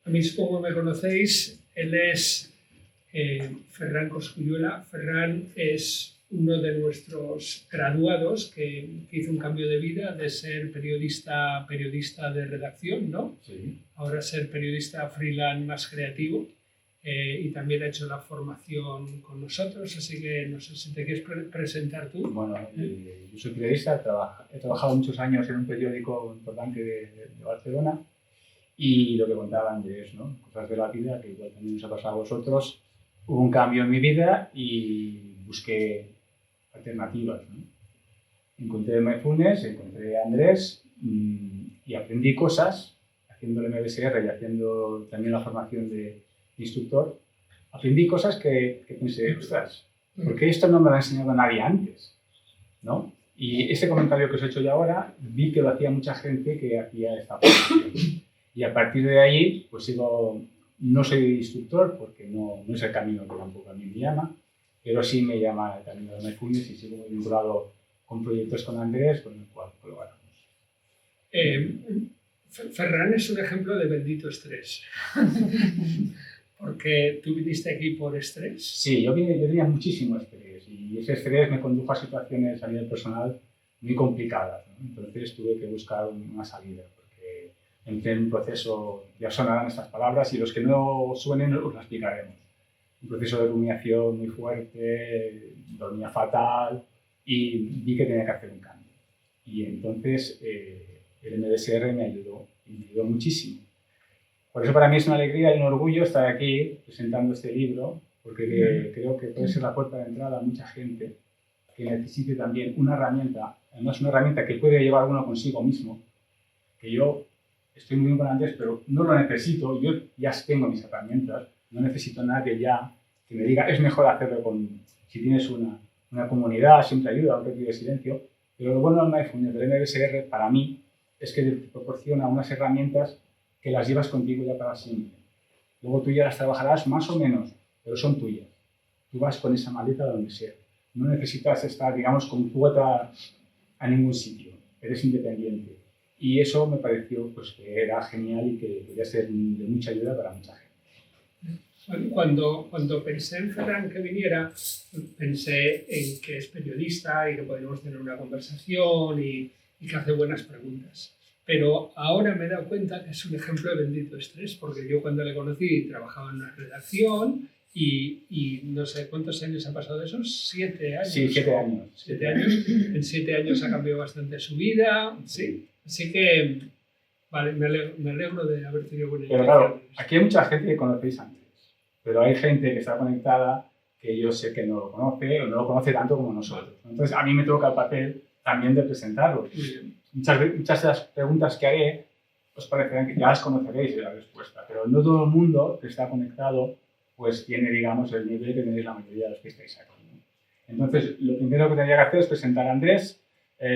A mí supongo que me conocéis, él es Ferran Cosculluela. Ferran es uno de nuestros graduados que hizo un cambio de vida de ser periodista de redacción, ¿no? Sí. Ahora ser periodista freelance más creativo. Y también ha hecho la formación con nosotros, así que no sé si te quieres presentar tú. Bueno, yo soy periodista, he trabajado muchos años en un periódico importante de Barcelona, y lo que contaba Andrés, ¿no? Cosas de la vida que igual también os ha pasado a vosotros. Hubo un cambio en mi vida y busqué alternativas, ¿no? Encontré Mindfulness, encontré a Andrés y aprendí cosas haciendo el MBSR y haciendo también la formación de instructor. Aprendí cosas que pensé, ostras, ¿por qué esto no me lo ha enseñado nadie antes? ¿No? Y ese comentario que os he hecho yo ahora, vi que lo hacía mucha gente que hacía esta formación. Y a partir de ahí, pues no soy instructor porque no es el camino que tampoco a mí me llama, pero sí me llama el camino de Mindfulness y sigo muy vinculado con proyectos con Andrés, con el cual colaboramos. Ferran es un ejemplo de bendito estrés. Porque tú viniste aquí por estrés. Sí, yo tenía muchísimo estrés y ese estrés me condujo a situaciones a nivel personal muy complicadas, ¿no? Entonces tuve que buscar una salida porque entré en un proceso, ya sonarán estas palabras y los que no suenen os lo explicaremos. Un proceso de rumiación muy fuerte, dormía fatal y vi que tenía que hacer un cambio. Y entonces el MBSR me ayudó muchísimo. Por eso para mí es una alegría y un orgullo estar aquí presentando este libro, porque creo que puede ser la puerta de entrada a mucha gente que necesite también una herramienta, además una herramienta que puede llevar uno consigo mismo, que yo estoy muy bien con Andrés, pero no lo necesito, yo ya tengo mis herramientas, no necesito a nadie ya que me diga, es mejor hacerlo si tienes una comunidad, siempre ayuda, un retiro de silencio, pero lo bueno del Mindfulness, del MBSR, para mí, es que te proporciona unas herramientas que las llevas contigo ya para siempre. Luego tú ya las trabajarás más o menos, pero son tuyas. Tú vas con esa maleta donde sea. No necesitas estar, digamos, con cuota a ningún sitio. Eres independiente. Y eso me pareció pues, que era genial y que podía ser de mucha ayuda para mucha gente. Cuando pensé en Ferran que viniera, pensé en que es periodista y que podríamos tener una conversación y que hace buenas preguntas. Pero ahora me he dado cuenta que es un ejemplo de bendito estrés, porque yo cuando le conocí trabajaba en una redacción y no sé cuántos años ha pasado de esos, 7 años. Sí, 7 años. 7 años. En 7 años ha cambiado bastante su vida, sí. Así que, vale, me alegro de haber tenido buena Pero claro, aquí hay mucha gente que conocéis antes, pero hay gente que está conectada que yo sé que no lo conoce o no lo conoce tanto como nosotros. Entonces, a mí me toca el papel también de presentarlo. Muchas de las preguntas que haré os parecerán que ya las conoceréis la respuesta, pero no todo el mundo que está conectado pues tiene, digamos, el nivel que tenéis la mayoría de los que estáis aquí, ¿no? Entonces, lo primero que tendría que hacer es presentar a Andrés.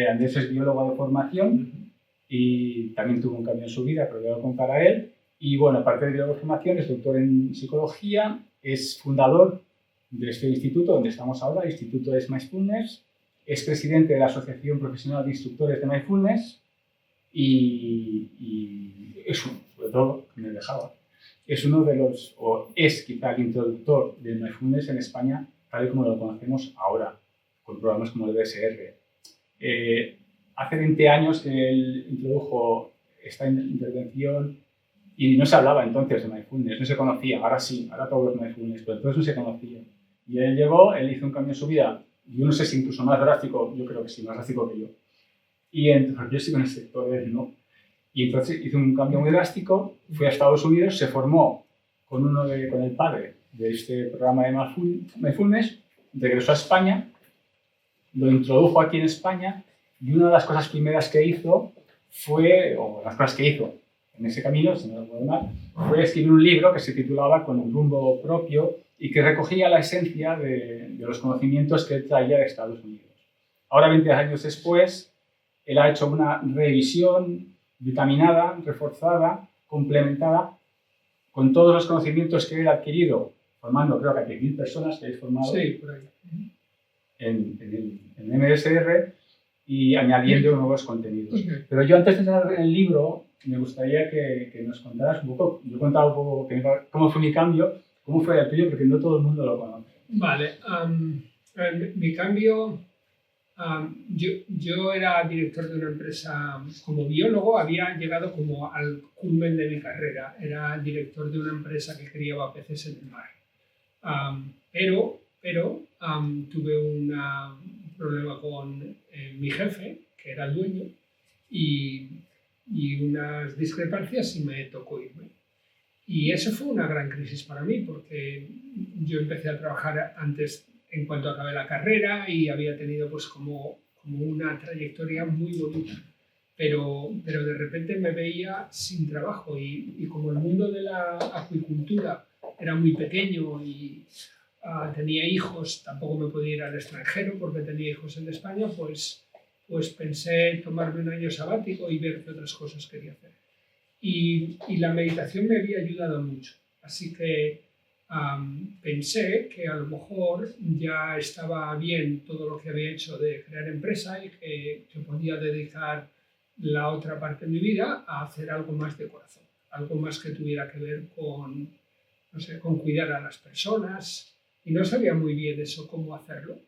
Andrés es biólogo de formación y también tuvo un cambio en su vida, pero voy a contar a él. Y bueno, aparte de biólogo de formación, es doctor en psicología, es fundador de este instituto donde estamos ahora, el Instituto de Mindfulness. Es presidente de la Asociación Profesional de Instructores de Mindfulness y es sobre todo, me dejaba, es uno de los, o es quizá el introductor del Mindfulness en España, tal y como lo conocemos ahora, con programas como el BSR. Hace 20 años que él introdujo esta intervención y no se hablaba entonces de Mindfulness, no se conocía, ahora sí, ahora todo es Mindfulness, pero entonces no se conocía. Y él llegó, él hizo un cambio en su vida. Yo no sé si incluso más drástico, yo creo que sí, más drástico que yo. Y entonces yo sigo en el sector, él no. Y entonces hizo un cambio muy drástico, fue a Estados Unidos, se formó con el padre de este programa de Mindfulness, regresó a España, lo introdujo aquí en España y una de las cosas primeras que hizo en ese camino, si no lo recuerdo mal, fue escribir un libro que se titulaba Con un rumbo propio y que recogía la esencia de los conocimientos que él traía de Estados Unidos. Ahora, 20 años después, él ha hecho una revisión vitaminada, reforzada, complementada, con todos los conocimientos que él ha adquirido, formando creo que a 10.000 personas que habéis formado sí, por ahí. en MBSR, y añadiendo nuevos contenidos. Pero yo antes de dar el libro, me gustaría que nos contaras un poco, yo contaba un poco cómo fue mi cambio, cómo fue el tuyo, porque no todo el mundo lo conoce. Vale, mi cambio, yo era director de una empresa como biólogo, había llegado como al culmen de mi carrera, era director de una empresa que criaba peces en el mar. Pero tuve un problema con mi jefe, que era el dueño, y unas discrepancias y me tocó irme. Y eso fue una gran crisis para mí, porque yo empecé a trabajar antes en cuanto acabé la carrera y había tenido pues como una trayectoria muy bonita. Pero de repente me veía sin trabajo y como el mundo de la acuicultura era muy pequeño y tenía hijos, tampoco me podía ir al extranjero porque tenía hijos en España, pues pensé tomarme un año sabático y ver qué otras cosas quería hacer. Y la meditación me había ayudado mucho, así que pensé que a lo mejor ya estaba bien todo lo que había hecho de crear empresa y que podía dedicar la otra parte de mi vida a hacer algo más de corazón, algo más que tuviera que ver con, no sé, con cuidar a las personas, y no sabía muy bien eso, cómo hacerlo,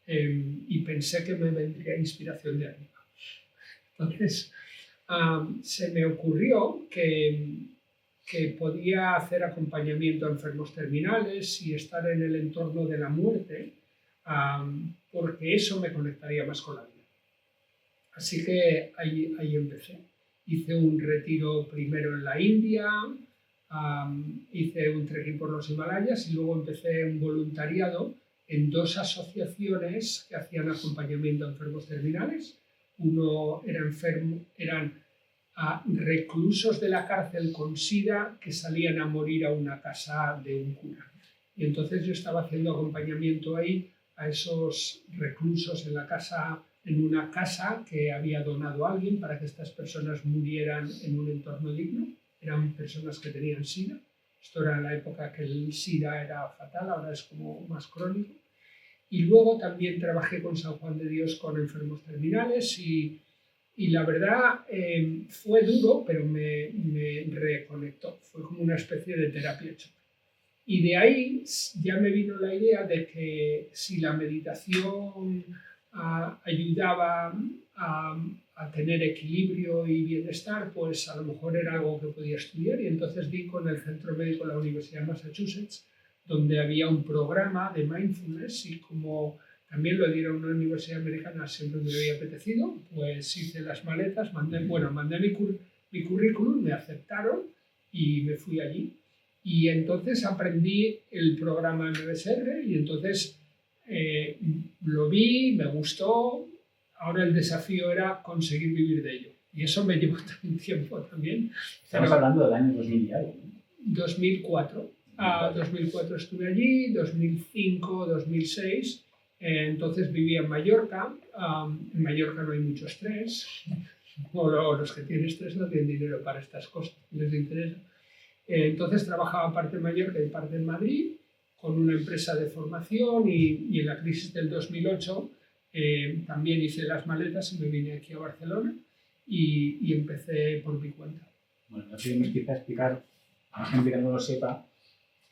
y pensé que me vendría inspiración de arriba. Entonces, se me ocurrió que podía hacer acompañamiento a enfermos terminales y estar en el entorno de la muerte, porque eso me conectaría más con la vida. Así que ahí empecé. Hice un retiro primero en la India, hice un trekking por los Himalayas y luego empecé un voluntariado en 2 asociaciones que hacían acompañamiento a enfermos terminales. Uno eran reclusos de la cárcel con SIDA que salían a morir a una casa de un cura. Y entonces yo estaba haciendo acompañamiento ahí a esos reclusos en una casa que había donado a alguien para que estas personas murieran en un entorno digno. Eran personas que tenían SIDA. Esto era en la época que el SIDA era fatal, ahora es como más crónico. Y luego también trabajé con San Juan de Dios con enfermos terminales y la verdad fue duro, pero me reconectó. Fue como una especie de terapia choque. Y de ahí ya me vino la idea de que si la meditación ayudaba a tener equilibrio y bienestar, pues a lo mejor era algo que podía estudiar. Y entonces di con el Centro Médico de la Universidad de Massachusetts, donde había un programa de mindfulness, y como también lo dieron en una universidad americana, siempre me había apetecido, pues hice las maletas, mandé mi currículum, me aceptaron y me fui allí. Y entonces aprendí el programa MBSR y entonces lo vi, me gustó. Ahora el desafío era conseguir vivir de ello. Y eso me llevó un tiempo también. Estamos hablando del año 2000 y algo. 2004. 2004 estuve allí, 2005, 2006. Entonces vivía en Mallorca. En Mallorca no hay mucho estrés. O los que tienen estrés no tienen dinero para estas cosas, les interesa. Entonces trabajaba parte en Mallorca y parte en Madrid, con una empresa de formación, y en la crisis del 2008 también hice las maletas y me vine aquí a Barcelona y empecé por mi cuenta. Bueno, no tenemos quizá explicar a la gente que no lo sepa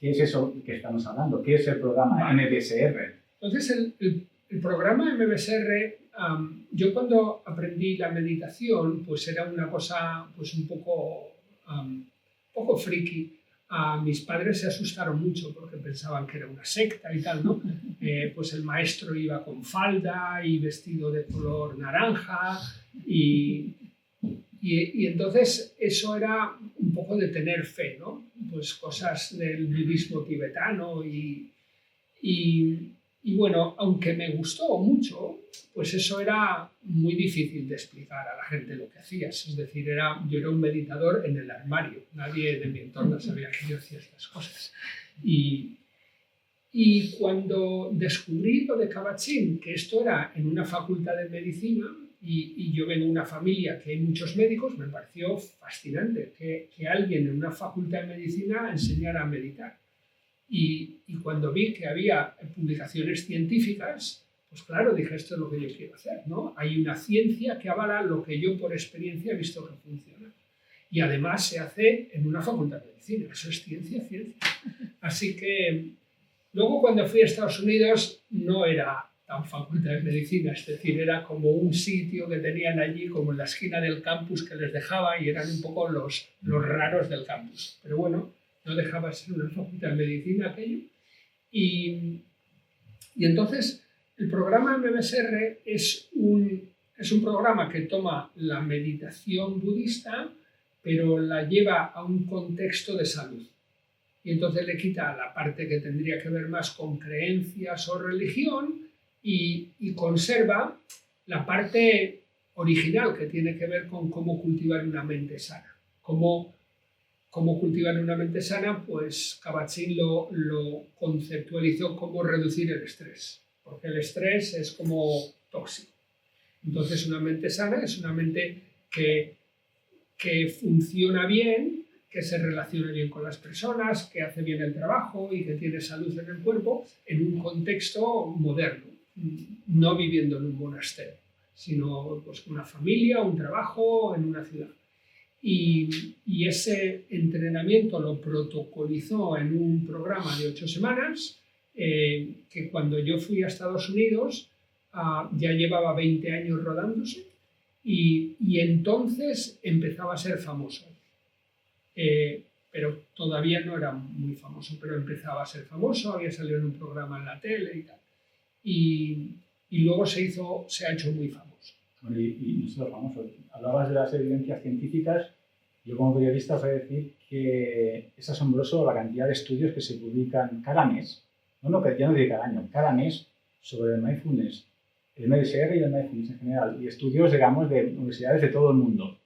qué es eso que estamos hablando, qué es el programa MBSR. Entonces el programa MBSR, yo cuando aprendí la meditación, pues era una cosa pues un poco friki. Mis padres se asustaron mucho porque pensaban que era una secta y tal, ¿no? Pues el maestro iba con falda y vestido de color naranja y entonces eso era un poco de tener fe, ¿no? Pues cosas del budismo tibetano y bueno, aunque me gustó mucho, pues eso era muy difícil de explicar a la gente lo que hacías. Es decir, yo era un meditador en el armario. Nadie de mi entorno sabía que yo hacía estas cosas. Y cuando descubrí lo de Kabat-Zinn, que esto era en una facultad de medicina, y yo vengo de una familia que hay muchos médicos, me pareció fascinante que alguien en una facultad de medicina enseñara a meditar. Y cuando vi que había publicaciones científicas, pues claro, dije, esto es lo que yo quiero hacer, ¿no? Hay una ciencia que avala lo que yo por experiencia he visto que funciona. Y además se hace en una facultad de medicina, eso es ciencia, ciencia. Así que luego cuando fui a Estados Unidos no era tan facultad de medicina, es decir, era como un sitio que tenían allí como en la esquina del campus que les dejaba y eran un poco los raros del campus. Pero bueno, no dejaba de ser una facultad de medicina aquello. Y entonces el programa MBSR es un programa que toma la meditación budista, pero la lleva a un contexto de salud. Y entonces le quita la parte que tendría que ver más con creencias o religión y conserva la parte original que tiene que ver con cómo cultivar una mente sana. Cómo cultivar una mente sana, pues Kabat-Zinn lo conceptualizó como reducir el estrés, porque el estrés es como tóxico. Entonces una mente sana es una mente que funciona bien, que se relaciona bien con las personas, que hace bien el trabajo y que tiene salud en el cuerpo en un contexto moderno, no viviendo en un monasterio, sino pues, con una familia, un trabajo en una ciudad. Y ese entrenamiento lo protocolizó en un programa de 8 semanas, que cuando yo fui a Estados Unidos ya llevaba 20 años rodándose y entonces empezaba a ser famoso. Pero todavía no era muy famoso, pero empezaba a ser famoso, había salido en un programa en la tele y tal. Y luego se ha hecho muy famoso. Bueno, y no solo famoso, hablabas de las evidencias científicas. Yo como periodista os voy a decir que es asombroso la cantidad de estudios que se publican cada mes, ya no digo cada año, cada mes, sobre el mindfulness, el MBSR y el mindfulness en general, y estudios, digamos, de universidades de todo el mundo,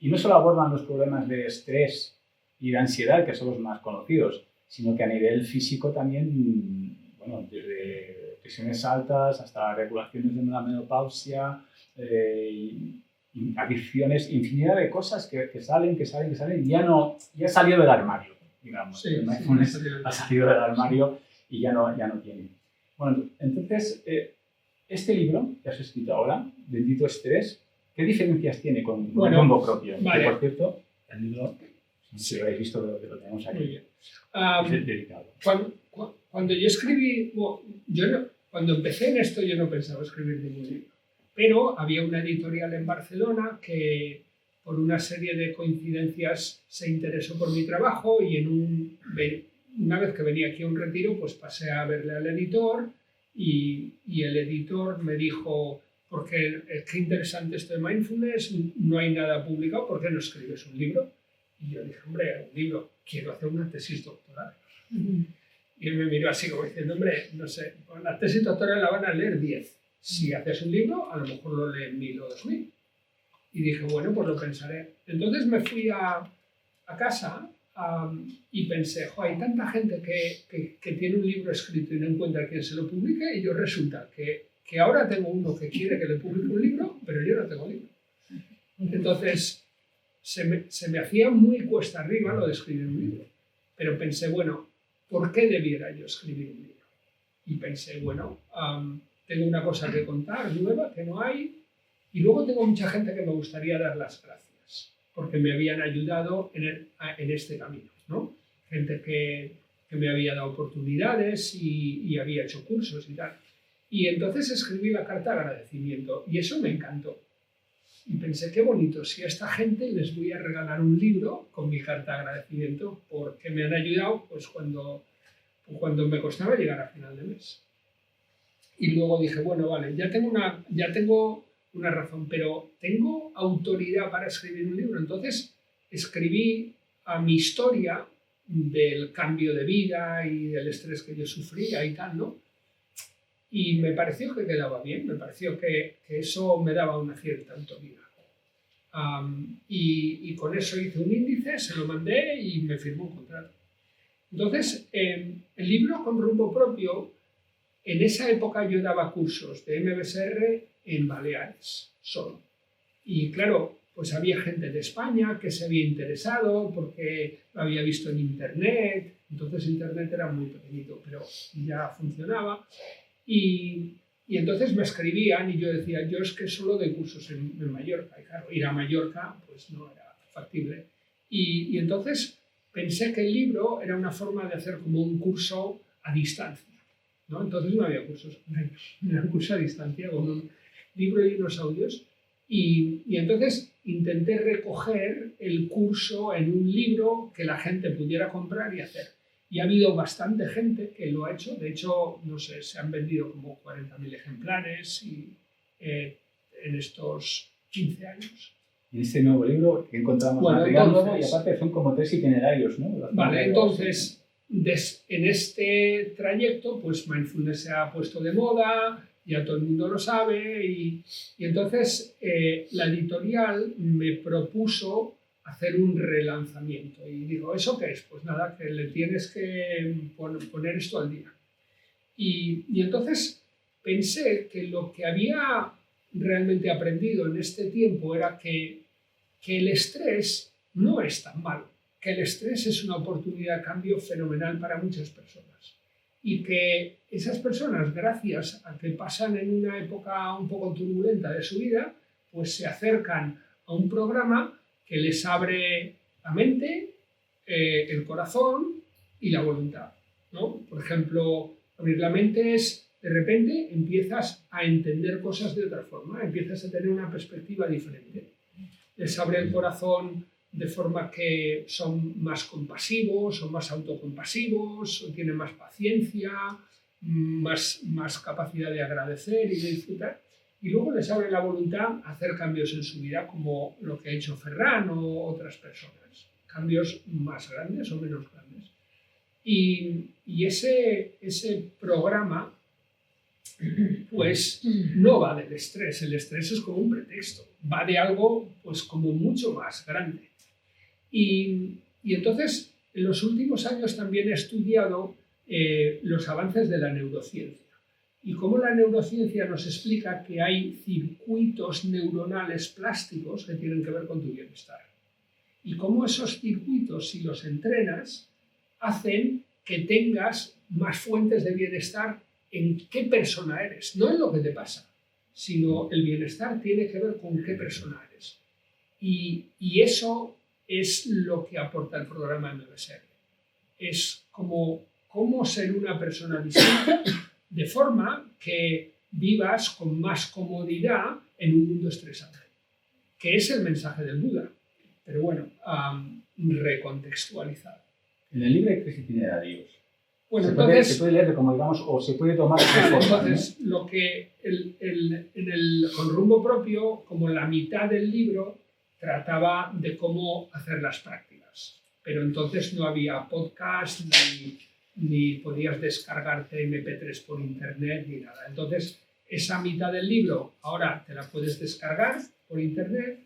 Y no solo abordan los problemas de estrés y de ansiedad, que son los más conocidos, sino que a nivel físico también, bueno, desde presiones altas hasta regulaciones de la menopausia, adicciones, infinidad de cosas que salen, ya salió del armario, digamos. Sí, el mindfulness sí, ha salido del armario y ya no tiene. Bueno, entonces, este libro que has escrito ahora, Bendito Estrés, ¿qué diferencias tiene con el rumbo propio? Vale. Que, por cierto, el libro, si lo habéis visto, lo tenemos aquí. Muy bien. Es dedicado. Cuando yo escribí, cuando empecé en esto yo no pensaba escribir ningún libro. Pero había una editorial en Barcelona que por una serie de coincidencias se interesó por mi trabajo y una vez que venía aquí a un retiro, pues pasé a verle al editor y el editor me dijo, porque qué interesante esto de mindfulness, no hay nada publicado, ¿por qué no escribes un libro? Y yo dije, hombre, un libro, quiero hacer una tesis doctoral. Y él me miró así como diciendo, hombre, no sé, la tesis doctoral la van a leer 10. Si haces un libro, a lo mejor lo leen 1000 o 2000. Y dije, bueno, pues lo pensaré. Entonces me fui a casa y pensé, hay tanta gente que tiene un libro escrito y no encuentra quién se lo publique, y yo resulta que ahora tengo uno que quiere que le publique un libro, pero yo no tengo libro. Entonces se me hacía muy cuesta arriba lo de escribir un libro. Pero pensé, bueno, ¿por qué debiera yo escribir un libro? Y pensé, bueno, tengo una cosa que contar nueva que no hay, y luego tengo mucha gente que me gustaría dar las gracias porque me habían ayudado en este camino, ¿no? Gente que me había dado oportunidades y había hecho cursos y tal. Y entonces escribí la carta de agradecimiento y eso me encantó. Y pensé, qué bonito, si a esta gente les voy a regalar un libro con mi carta de agradecimiento porque me han ayudado pues cuando me costaba llegar a final de mes. Y luego dije, bueno, vale, ya tengo una razón, pero ¿tengo autoridad para escribir un libro? Entonces escribí a mi historia del cambio de vida y del estrés que yo sufría y tal, ¿no? Y me pareció que quedaba bien, me pareció que eso me daba una cierta autoridad. Y con eso hice un índice, se lo mandé y me firmó un contrato. Entonces, el libro con rumbo propio, en esa época yo daba cursos de MBSR en Baleares, solo. Y claro, pues había gente de España que se había interesado porque lo había visto en Internet. Entonces Internet era muy pequeñito, pero ya funcionaba. Y entonces me escribían y yo decía, yo es que solo doy cursos en Mallorca. Y claro, ir a Mallorca pues no era factible. Y entonces pensé que el libro era una forma de hacer como un curso a distancia, ¿no? Entonces no había cursos, era un curso a distancia con un libro y unos audios. Y entonces intenté recoger el curso en un libro que la gente pudiera comprar y hacer. Y ha habido bastante gente que lo ha hecho. De hecho, no sé, se han vendido como 40.000 ejemplares en estos 15 años. Y en este nuevo libro que encontramos material nuevo y aparte son como 3 itinerarios, ¿no? Vale, entonces en este trayecto pues mindfulness se ha puesto de moda, ya todo el mundo lo sabe y entonces la editorial me propuso hacer un relanzamiento y digo, ¿eso qué es? Pues nada, que le tienes que poner esto al día. Y entonces pensé que lo que había realmente aprendido en este tiempo era que el estrés no es tan malo, que el estrés es una oportunidad de cambio fenomenal para muchas personas y que esas personas, gracias a que pasan en una época un poco turbulenta de su vida, pues se acercan a un programa que les abre la mente, el corazón y la voluntad, ¿no? Por ejemplo, abrir la mente es, de repente, empiezas a entender cosas de otra forma, empiezas a tener una perspectiva diferente. Les abre el corazón de forma que son más compasivos, son más autocompasivos, tienen más paciencia, más capacidad de agradecer y de disfrutar. Y luego les abre la voluntad a hacer cambios en su vida, como lo que ha hecho Ferran o otras personas. Cambios más grandes o menos grandes. Y ese programa pues no va del estrés. El estrés es como un pretexto. Va de algo pues como mucho más grande. Y entonces, en los últimos años también he estudiado los avances de la neurociencia. Y cómo la neurociencia nos explica que hay circuitos neuronales plásticos que tienen que ver con tu bienestar. Y cómo esos circuitos, si los entrenas, hacen que tengas más fuentes de bienestar en qué persona eres. No en lo que te pasa, sino el bienestar tiene que ver con qué persona eres. Y eso es lo que aporta el programa MBSR. Es como cómo ser una persona distinta de forma que vivas con más comodidad en un mundo estresante, que es el mensaje del Buda, pero bueno, recontextualizado. En el libro hay 3 itinerarios. Bueno, se puede leer como digamos, o se puede tomar de forma, entonces, ¿no? lo que con rumbo propio, como la mitad del libro, trataba de cómo hacer las prácticas. Pero entonces no había podcast, ni podías descargarte MP3 por internet, ni nada. Entonces, esa mitad del libro ahora te la puedes descargar por internet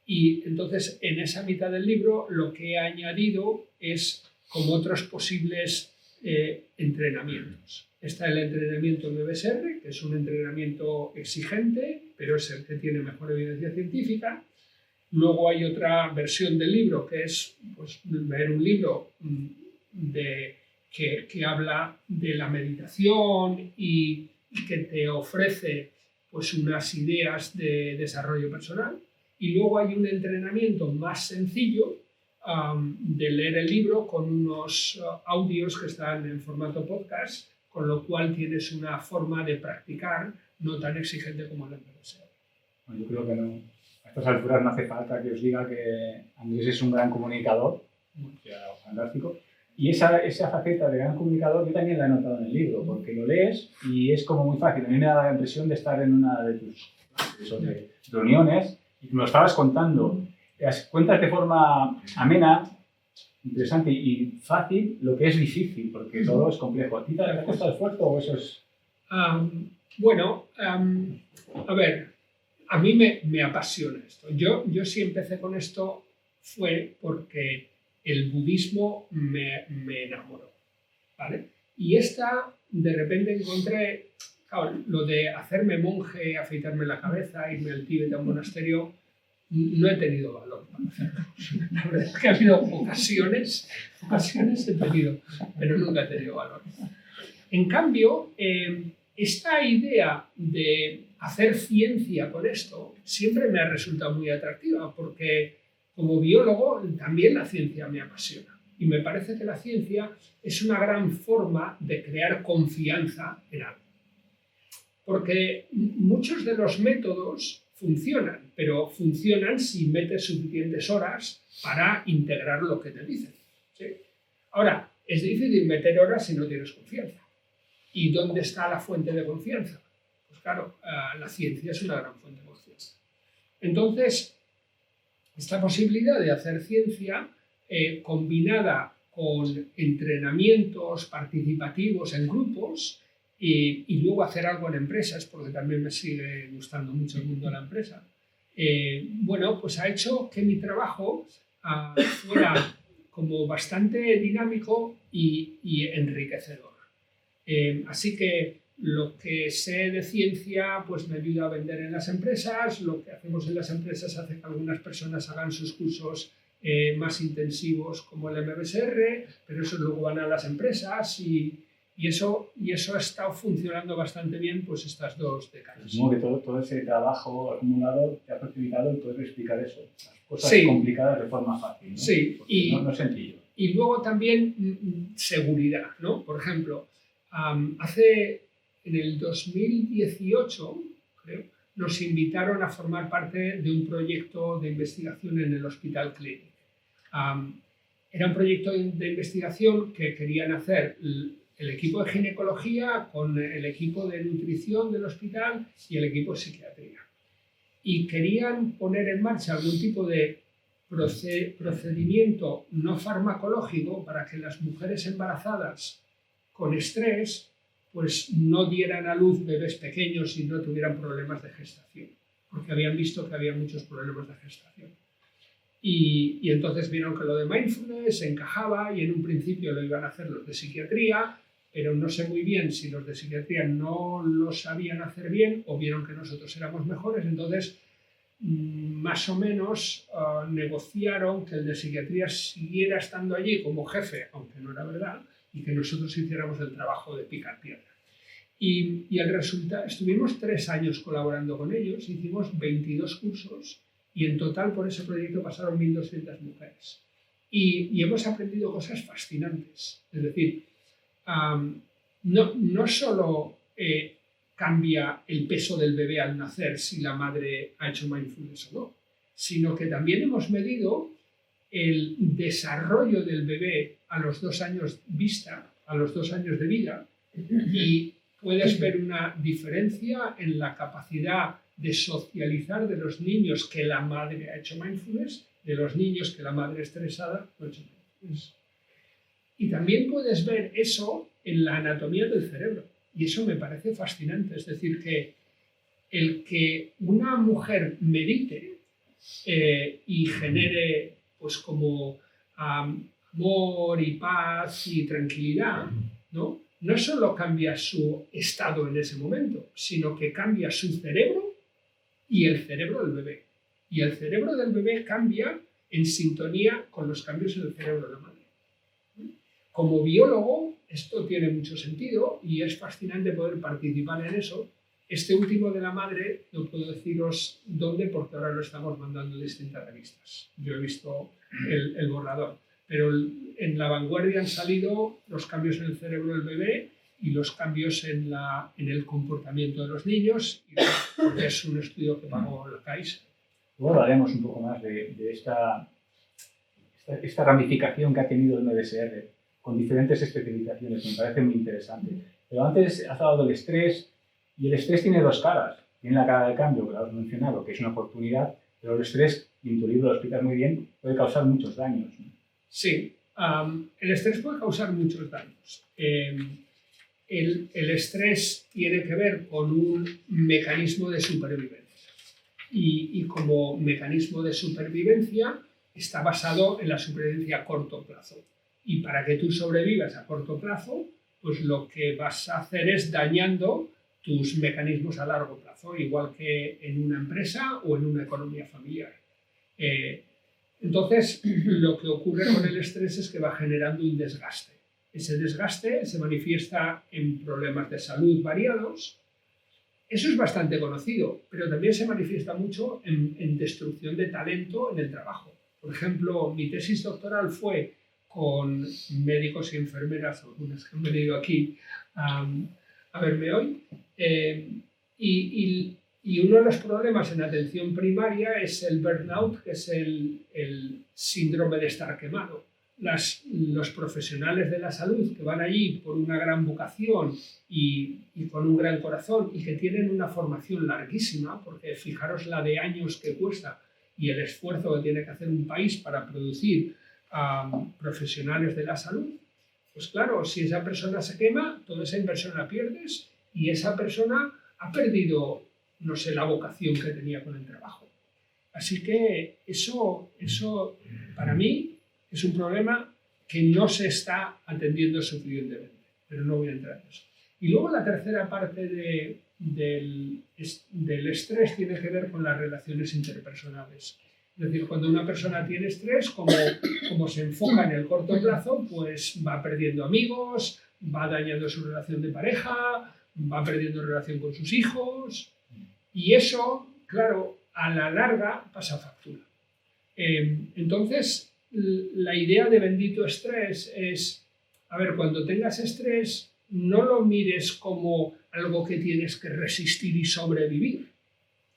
y entonces en esa mitad del libro lo que he añadido es como otros posibles entrenamientos. Está el entrenamiento MBSR, que es un entrenamiento exigente, pero es el que tiene mejor evidencia científica. Luego hay otra versión del libro, que es pues, leer un libro que habla de la meditación y que te ofrece pues, unas ideas de desarrollo personal. Y luego hay un entrenamiento más sencillo de leer el libro con unos audios que están en formato podcast, con lo cual tienes una forma de practicar no tan exigente como el MBSR. Yo creo que no. A estas alturas no hace falta que os diga que Andrés es un gran comunicador, fantástico. Y esa faceta de gran comunicador yo también la he notado en el libro, porque lo lees y es como muy fácil. A mí me da la impresión de estar en una de tus reuniones y me lo estabas contando. Cuentas de forma amena, interesante y fácil lo que es difícil, porque todo es complejo. ¿A ti te ha costado esfuerzo o eso es...? A ver, a mí me apasiona esto. Yo sí empecé con esto fue porque el budismo me enamoró, ¿vale? Y de repente encontré, claro, lo de hacerme monje, afeitarme la cabeza, irme al Tíbet a un monasterio, no he tenido valor para hacerlo. La verdad es que ha habido ocasiones he tenido, pero nunca he tenido valor. En cambio, esta idea de hacer ciencia con esto siempre me ha resultado muy atractiva porque como biólogo también la ciencia me apasiona y me parece que la ciencia es una gran forma de crear confianza en algo. Porque muchos de los métodos funcionan, pero funcionan si metes suficientes horas para integrar lo que te dicen, ¿sí? Ahora, es difícil meter horas si no tienes confianza. ¿Y dónde está la fuente de confianza? Pues claro, la ciencia es una gran fuente de confianza. Entonces, esta posibilidad de hacer ciencia combinada con entrenamientos participativos en grupos y luego hacer algo en empresas, porque también me sigue gustando mucho el mundo de la empresa, bueno, pues ha hecho que mi trabajo fuera como bastante dinámico y enriquecedor. Así que lo que sé de ciencia pues me ayuda a vender en las empresas, lo que hacemos en las empresas hace que algunas personas hagan sus cursos más intensivos como el MBSR, pero eso luego van a las empresas y eso ha estado funcionando bastante bien pues estas 2 décadas. Supongo que todo ese trabajo acumulado te ha facilitado el poder explicar eso, las cosas sí, complicadas de forma fácil, ¿no? Sí, no es sencillo. Y luego también seguridad, ¿no? Por ejemplo, en el 2018, creo, nos invitaron a formar parte de un proyecto de investigación en el Hospital Clínic. Era un proyecto de investigación que querían hacer el equipo de ginecología con el equipo de nutrición del hospital y el equipo de psiquiatría. Y querían poner en marcha algún tipo de procedimiento no farmacológico para que las mujeres embarazadas con estrés pues no dieran a luz bebés pequeños y no tuvieran problemas de gestación, porque habían visto que había muchos problemas de gestación. Y entonces vieron que lo de mindfulness encajaba y en un principio lo iban a hacer los de psiquiatría, pero no sé muy bien si los de psiquiatría no lo sabían hacer bien o vieron que nosotros éramos mejores, entonces más o menos negociaron que el de psiquiatría siguiera estando allí como jefe, aunque no era verdad, y que nosotros hiciéramos el trabajo de picar piedra. Y el resultado, estuvimos 3 años colaborando con ellos, hicimos 22 cursos y en total por ese proyecto pasaron 1.200 mujeres. Y hemos aprendido cosas fascinantes. Es decir, no solo cambia el peso del bebé al nacer si la madre ha hecho mindfulness o no, sino que también hemos medido el desarrollo del bebé a los 2 años vista, a los 2 años de vida, y puedes ver una diferencia en la capacidad de socializar de los niños que la madre ha hecho mindfulness, de los niños que la madre estresada no ha hecho mindfulness. Y también puedes ver eso en la anatomía del cerebro. Y eso me parece fascinante. Es decir, que el que una mujer medite y genere pues como amor y paz y tranquilidad, ¿no? No solo cambia su estado en ese momento, sino que cambia su cerebro y el cerebro del bebé. Y el cerebro del bebé cambia en sintonía con los cambios en el cerebro de la madre. Como biólogo, esto tiene mucho sentido y es fascinante poder participar en eso. Este último de la madre, no puedo deciros dónde porque ahora lo estamos mandando a distintas revistas. Yo he visto el borrador, pero en La Vanguardia han salido los cambios en el cerebro del bebé y los cambios en el comportamiento de los niños, porque es un estudio que pagó la Caixa. Luego hablaremos un poco más de esta ramificación que ha tenido el MBSR con diferentes especializaciones, me parece muy interesante. Pero antes has hablado del estrés, y el estrés tiene 2 caras. Tiene la cara del cambio, que lo has mencionado, que es una oportunidad, pero el estrés, y en tu libro lo explicas muy bien, puede causar muchos daños, ¿no? Sí, el estrés puede causar muchos daños. El estrés tiene que ver con un mecanismo de supervivencia. Y como mecanismo de supervivencia está basado en la supervivencia a corto plazo. Y para que tú sobrevivas a corto plazo, pues lo que vas a hacer es dañando tus mecanismos a largo plazo, igual que en una empresa o en una economía familiar. Entonces, lo que ocurre con el estrés es que va generando un desgaste. Ese desgaste se manifiesta en problemas de salud variados. Eso es bastante conocido, pero también se manifiesta mucho en destrucción de talento en el trabajo. Por ejemplo, mi tesis doctoral fue con médicos y enfermeras, algunas que han venido aquí a verme hoy, y uno de los problemas en atención primaria es el burnout, que es el síndrome de estar quemado. Los profesionales de la salud que van allí por una gran vocación y con un gran corazón y que tienen una formación larguísima, porque fijaros la de años que cuesta y el esfuerzo que tiene que hacer un país para producir profesionales de la salud, pues claro, si esa persona se quema, toda esa inversión la pierdes y esa persona ha perdido, no sé, la vocación que tenía con el trabajo. Así que eso para mí es un problema que no se está atendiendo suficientemente, pero no voy a entrar en eso. Y luego la tercera parte del estrés tiene que ver con las relaciones interpersonales. Es decir, cuando una persona tiene estrés, como se enfoca en el corto plazo, pues va perdiendo amigos, va dañando su relación de pareja, va perdiendo relación con sus hijos, y eso, claro, a la larga pasa factura. Entonces, la idea de bendito estrés es, a ver, cuando tengas estrés, no lo mires como algo que tienes que resistir y sobrevivir.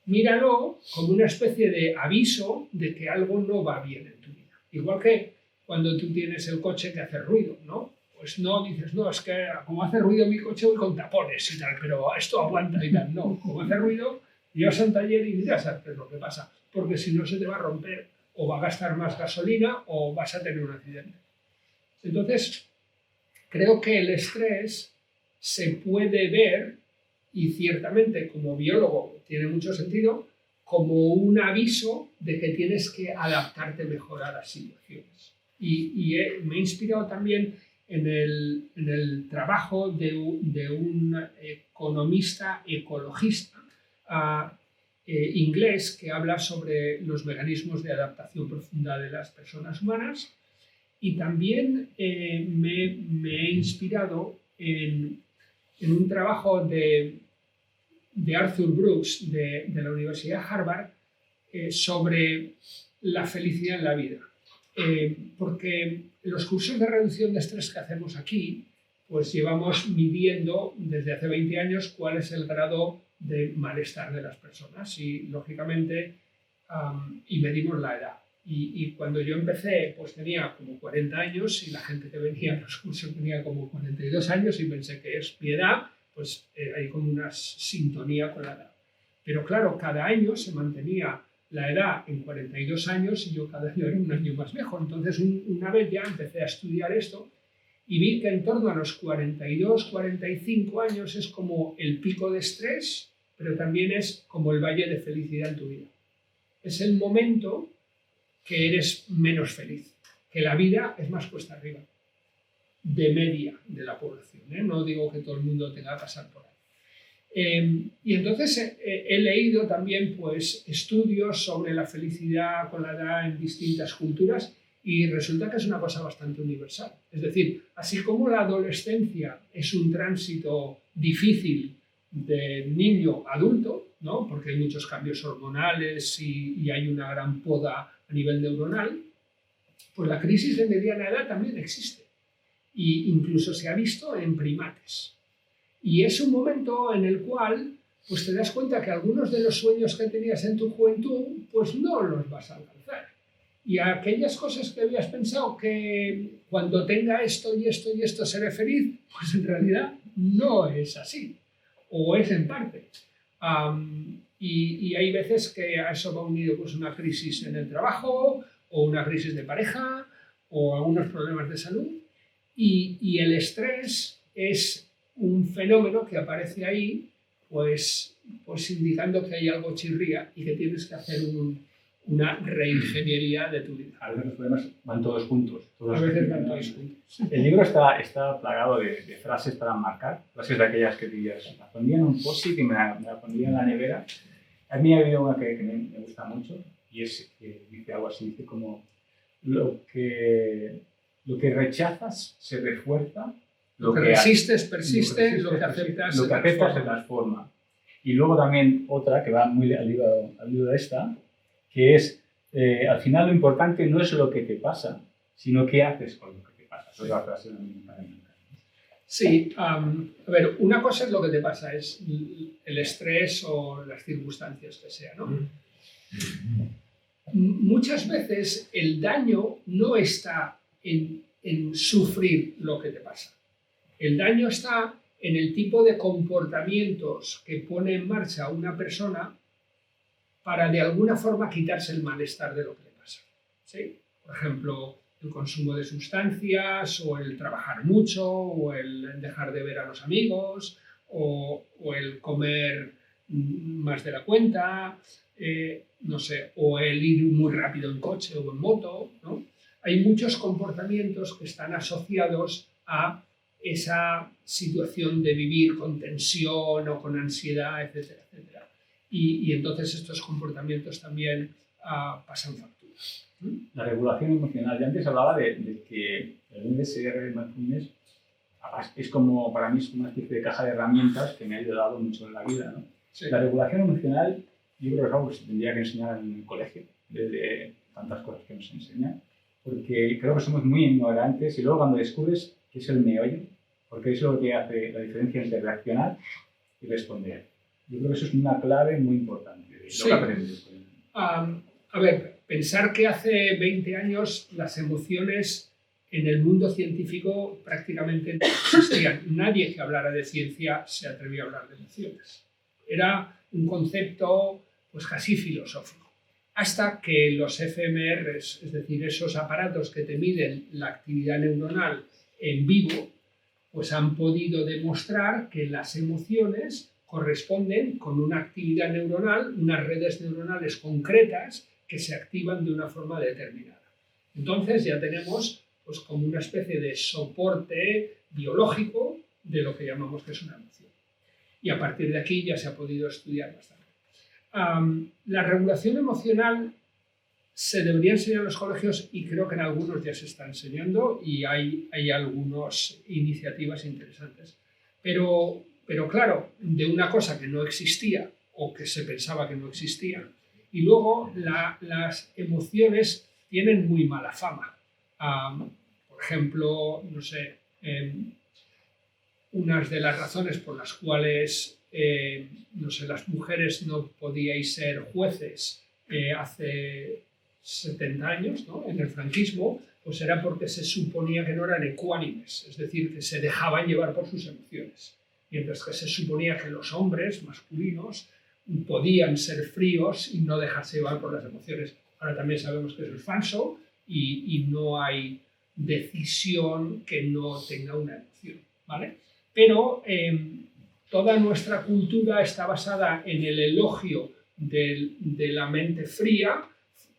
Míralo como una especie de aviso de que algo no va bien en tu vida. Igual que cuando tú tienes el coche que hace ruido, ¿no? Pues no dices, no, es que como hace ruido mi coche voy con tapones y tal, pero esto aguanta y tal. No, como hace ruido, llevas a un taller y miras a ver lo que pasa, porque si no se te va a romper o va a gastar más gasolina o vas a tener un accidente. Entonces, creo que el estrés se puede ver, y ciertamente como biólogo tiene mucho sentido, como un aviso de que tienes que adaptarte mejor a las situaciones. Me he inspirado también en el trabajo de un economista ecologista inglés que habla sobre los mecanismos de adaptación profunda de las personas humanas, y también me he inspirado en un trabajo de Arthur Brooks de la Universidad de Harvard sobre la felicidad en la vida. Porque los cursos de reducción de estrés que hacemos aquí, pues llevamos midiendo desde hace 20 años cuál es el grado de malestar de las personas y, lógicamente, y medimos la edad. Y cuando yo empecé, pues tenía como 40 años y la gente que venía a los cursos tenía como 42 años y pensé que es mi edad, pues hay como una sintonía con la edad. Pero claro, cada año se mantenía la edad en 42 años y yo cada año era un año más viejo. Entonces, una vez ya empecé a estudiar esto y vi que en torno a los 42, 45 años es como el pico de estrés, pero también es como el valle de felicidad en tu vida. Es el momento que eres menos feliz, que la vida es más cuesta arriba, de media de la población. No digo que todo el mundo tenga que pasar por ahí. Y entonces he leído también pues, estudios sobre la felicidad con la edad en distintas culturas y resulta que es una cosa bastante universal. Es decir, así como la adolescencia es un tránsito difícil de niño a adulto, ¿no? Porque hay muchos cambios hormonales y hay una gran poda a nivel neuronal, pues la crisis de mediana edad también existe e incluso se ha visto en primates. Y es un momento en el cual pues te das cuenta que algunos de los sueños que tenías en tu juventud pues no los vas a alcanzar. Y aquellas cosas que habías pensado que cuando tenga esto y esto y esto seré feliz, pues en realidad no es así, o es en parte. Y hay veces que a eso va unido pues, una crisis en el trabajo, o una crisis de pareja, o algunos problemas de salud. Y el estrés es un fenómeno que aparece ahí, pues indicando que hay algo chirría y que tienes que hacer una reingeniería de tu vida. A veces los problemas van todos juntos. A veces van todos juntos. El libro está plagado de frases para marcar, frases de aquellas que dirías, la pondría en un post-it y me la pondría en la nevera. A mí ha habido una que me gusta mucho y es que dice algo así, dice como lo que lo que rechazas se refuerza, lo que resistes persiste, lo que aceptas se transforma. Y luego también otra que va muy al hilo de esta, que es, al final lo importante no es lo que te pasa, sino qué haces con lo que te pasa. Esa es la frase de mi padre. Sí, a ver, una cosa es lo que te pasa, es el estrés o las circunstancias que sea, ¿no? Muchas veces el daño no está en sufrir lo que te pasa. El daño está en el tipo de comportamientos que pone en marcha una persona para de alguna forma quitarse el malestar de lo que le pasa. ¿Sí? Por ejemplo, el consumo de sustancias, o el trabajar mucho, o el dejar de ver a los amigos, o el comer más de la cuenta, no sé, o el ir muy rápido en coche o en moto, ¿no? Hay muchos comportamientos que están asociados a esa situación de vivir con tensión o con ansiedad, etcétera, etcétera. Y entonces estos comportamientos también pasan factura. La regulación emocional. Yo antes hablaba de que el MBSR, Mindfulness, es como, para mí es una especie de caja de herramientas que me ha ayudado mucho en la vida, ¿no? Sí. La regulación emocional, yo creo que es algo que se tendría que enseñar en el colegio, desde tantas cosas que nos enseñan, porque creo que somos muy ignorantes y luego cuando descubres que es el meollo, porque eso es lo que hace la diferencia entre reaccionar y responder. Yo creo que eso es una clave muy importante de lo que aprendes. A ver, pensar que hace 20 años las emociones en el mundo científico prácticamente no existían. Nadie que hablara de ciencia se atrevía a hablar de emociones. Era un concepto pues casi filosófico. Hasta que los fMRs, es decir, esos aparatos que te miden la actividad neuronal en vivo, pues han podido demostrar que las emociones corresponden con una actividad neuronal, unas redes neuronales concretas que se activan de una forma determinada. Entonces ya tenemos pues como una especie de soporte biológico de lo que llamamos que es una emoción. Y a partir de aquí ya se ha podido estudiar bastante. La regulación emocional se debería enseñar en los colegios y creo que en algunos ya se está enseñando y hay algunas iniciativas interesantes. Pero claro, de una cosa que no existía o que se pensaba que no existía. Y luego las emociones tienen muy mala fama. Por ejemplo, no sé, unas de las razones por las cuales no sé, las mujeres no podíais ser jueces hace 70 años, ¿no? En el franquismo, pues era porque se suponía que no eran ecuánimes, es decir, que se dejaban llevar por sus emociones. Mientras que se suponía que los hombres masculinos podían ser fríos y no dejarse llevar por las emociones. Ahora también sabemos que eso es falso y no hay decisión que no tenga una emoción, ¿vale? Pero toda nuestra cultura está basada en el elogio de la mente fría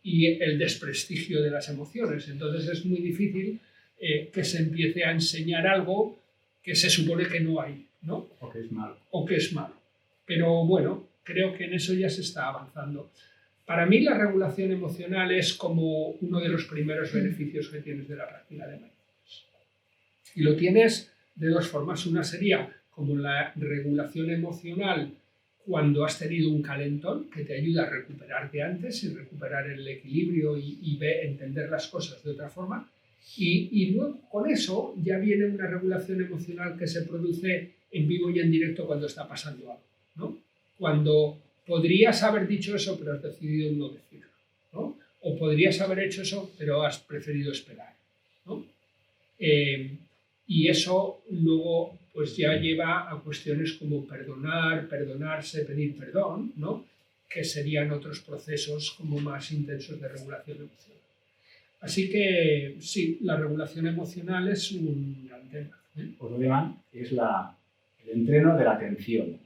y el desprestigio de las emociones. Entonces es muy difícil que se empiece a enseñar algo que se supone que no hay, ¿no? O que es malo. O que es malo. Pero bueno, creo que en eso ya se está avanzando. Para mí la regulación emocional es como uno de los primeros beneficios que tienes de la práctica de mindfulness. Y lo tienes de dos formas. Una sería como la regulación emocional cuando has tenido un calentón, que te ayuda a recuperarte antes y recuperar el equilibrio y entender las cosas de otra forma. Y luego con eso ya viene una regulación emocional que se produce en vivo y en directo cuando está pasando algo, ¿no? Cuando podrías haber dicho eso, pero has decidido no decirlo, ¿no? O podrías haber hecho eso, pero has preferido esperar, ¿no? Y eso luego pues ya lleva a cuestiones como perdonar, perdonarse, pedir perdón, ¿no? Que serían otros procesos como más intensos de regulación emocional. Así que sí, la regulación emocional es un gran tema. Otro tema es el entreno de la atención.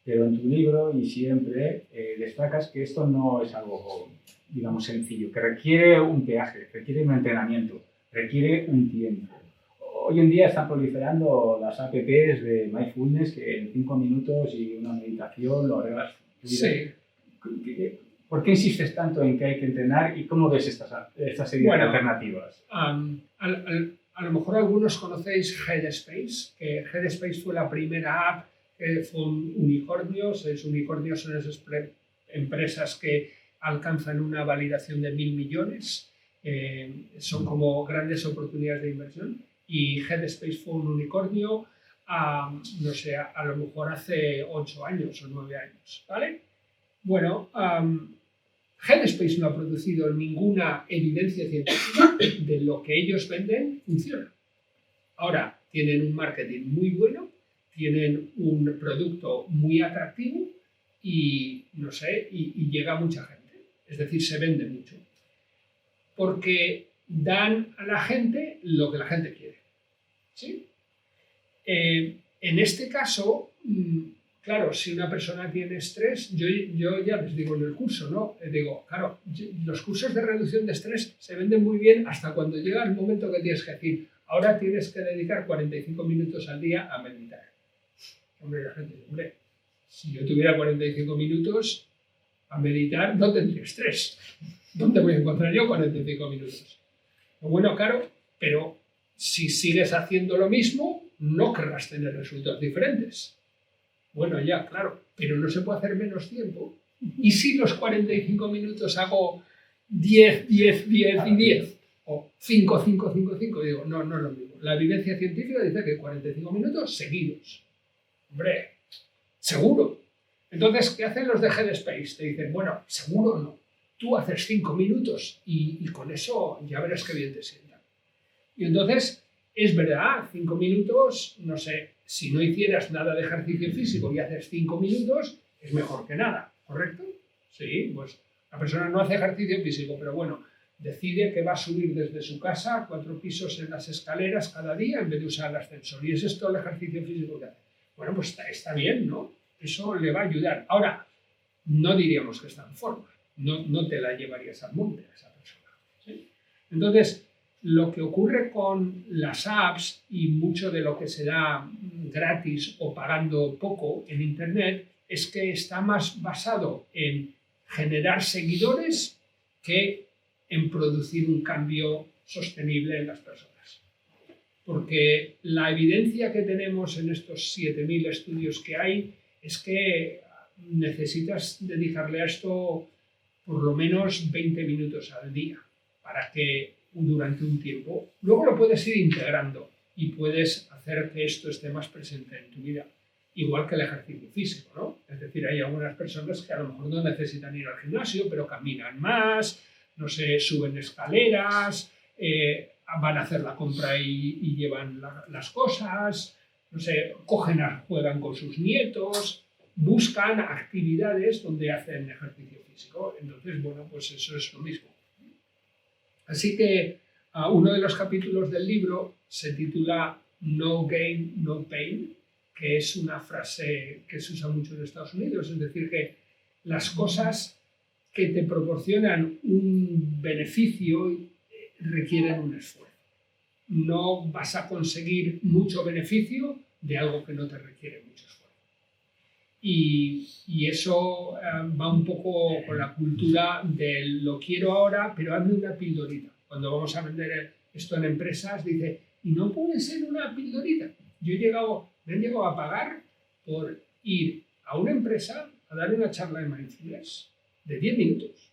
Pero en tu libro y siempre destacas que esto no es algo, digamos, sencillo, que requiere un peaje, requiere un entrenamiento, requiere un tiempo. Hoy en día están proliferando las apps de mindfulness que en 5 minutos y una meditación lo arreglas. Sí. ¿Por qué insistes tanto en que hay que entrenar y cómo ves estas serie de alternativas? A a lo mejor algunos conocéis Headspace, que Headspace fue la primera app que fue un unicornio. Unicornios son esas empresas que alcanzan una validación de 1.000 millones. Son como grandes oportunidades de inversión. Y Headspace fue un unicornio, no sé, a lo mejor hace 8 años o 9 años, ¿vale? Bueno, Headspace no ha producido ninguna evidencia científica de lo que ellos venden funciona. Ahora, tienen un marketing muy bueno, tienen un producto muy atractivo y, no sé, y llega a mucha gente. Es decir, se vende mucho. Porque dan a la gente lo que la gente quiere. ¿Sí? En este caso, claro, si una persona tiene estrés, yo ya les digo en el curso, ¿no? Digo, claro, los cursos de reducción de estrés se venden muy bien hasta cuando llega el momento que tienes que decir, ahora tienes que dedicar 45 minutos al día a meditar. Hombre, la gente dice, hombre, si yo tuviera 45 minutos a meditar, no tendría estrés. ¿Dónde voy a encontrar yo 45 minutos? Bueno, claro, pero si sigues haciendo lo mismo, no querrás tener resultados diferentes. Bueno, ya, claro, pero no se puede hacer menos tiempo. ¿Y si los 45 minutos hago 10, 10, 10 y 10? O 5, 5, 5, 5. Digo, no, no es lo mismo. La evidencia científica dice que 45 minutos seguidos. Hombre, seguro. Entonces, ¿qué hacen los de Headspace? Te dicen, bueno, seguro no. Tú haces 5 minutos y con eso ya verás qué bien te sientan. Y entonces, es verdad, 5 minutos, no sé, si no hicieras nada de ejercicio físico y haces 5 minutos, es mejor que nada, ¿correcto? Sí, pues la persona no hace ejercicio físico, pero bueno, decide que va a subir desde su casa 4 pisos en las escaleras cada día en vez de usar el ascensor. Y ese es todo el ejercicio físico que hace. Bueno, pues está bien, ¿no? Eso le va a ayudar. Ahora, no diríamos que está en forma. No te la llevarías al monte a esa persona. ¿Sí? Entonces, lo que ocurre con las apps y mucho de lo que se da gratis o pagando poco en Internet es que está más basado en generar seguidores que en producir un cambio sostenible en las personas. Porque la evidencia que tenemos en estos 7.000 estudios que hay es que necesitas dedicarle a esto por lo menos 20 minutos al día para que durante un tiempo. Luego lo puedes ir integrando y puedes hacer que esto esté más presente en tu vida. Igual que el ejercicio físico, ¿no? Es decir, hay algunas personas que a lo mejor no necesitan ir al gimnasio, pero caminan más, no sé, suben escaleras, van a hacer la compra y llevan las cosas, no sé, juegan con sus nietos, buscan actividades donde hacen ejercicio físico. Entonces, bueno, pues eso es lo mismo. Así que uno de los capítulos del libro se titula No Gain, No Pain, que es una frase que se usa mucho en Estados Unidos, es decir, que las cosas que te proporcionan un beneficio requieren un esfuerzo. No vas a conseguir mucho beneficio de algo que no te requiere mucho esfuerzo. Y eso va un poco con la cultura del lo quiero ahora, pero hazme una pildorita. Cuando vamos a vender esto en empresas, dice, ¿y no puede ser una pildorita? Me han llegado a pagar por ir a una empresa a dar una charla de mindfulness de 10 minutos.